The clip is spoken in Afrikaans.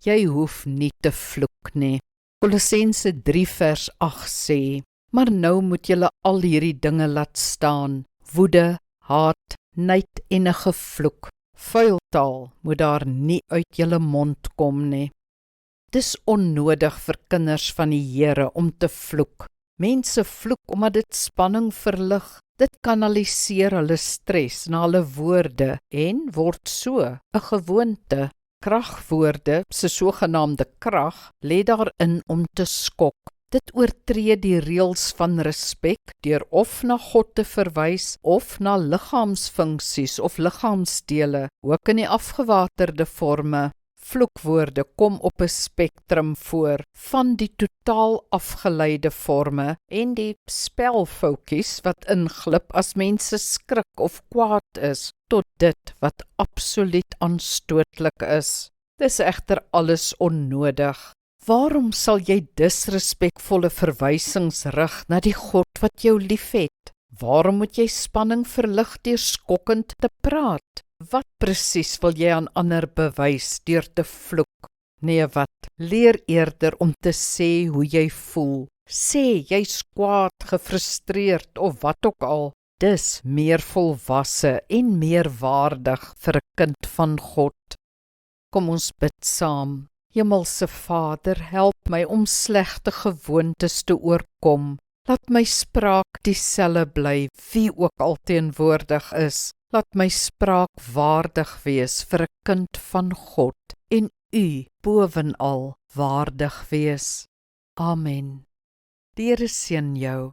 jy hoef nie te vloek nie. Kolossense 3 vers 8 sê, maar nou moet julle al hierdie dinge laat staan, woede, haat, nyd en 'n gevloek. Vuil taal moet daar nie uit julle mond kom nie. Dis onnodig vir kinders van die Here om te vloek. Mense vloek omdat dit spanning verlig. Dit kanaliseer hulle stres na hulle woorde en word so 'n gewoonte. Kragwoorde, se sogenaamde krag, lê daarin om te skok. Dit oortree die reëls van respek deur of na God te verwys of na liggaamsfunksies of liggaamsdele, ook in die afgewaterde forme. Vloekwoorde kom op 'n spektrum voor, van die totaal afgeleide forme en die spelfoutjies wat inglip as mense skrik of kwaad is, tot dit wat absoluut aanstootlik is. Dis egter alles onnodig. Waarom sal jy disrespekvolle verwysings rig na die God wat jou liefhet? Waarom moet jy spanning verlig deur skokkend te praat? Wat presies wil jy aan ander bewys deur te vloek? Nee, wat? Leer eerder om te sê hoe jy voel. Sê jy's kwaad, gefrustreerd of wat ook al. Dis meer volwasse en meer waardig vir 'n kind van God. Kom ons bid saam. Hemelse Vader, help my om slegte gewoontes te oorkom. Laat my spraak dieselfde bly, wie ook al teenwoordig is. Laat my spraak waardig wees vir 'n kind van God en U bovenal waardig wees. Amen. Die Here seën jou.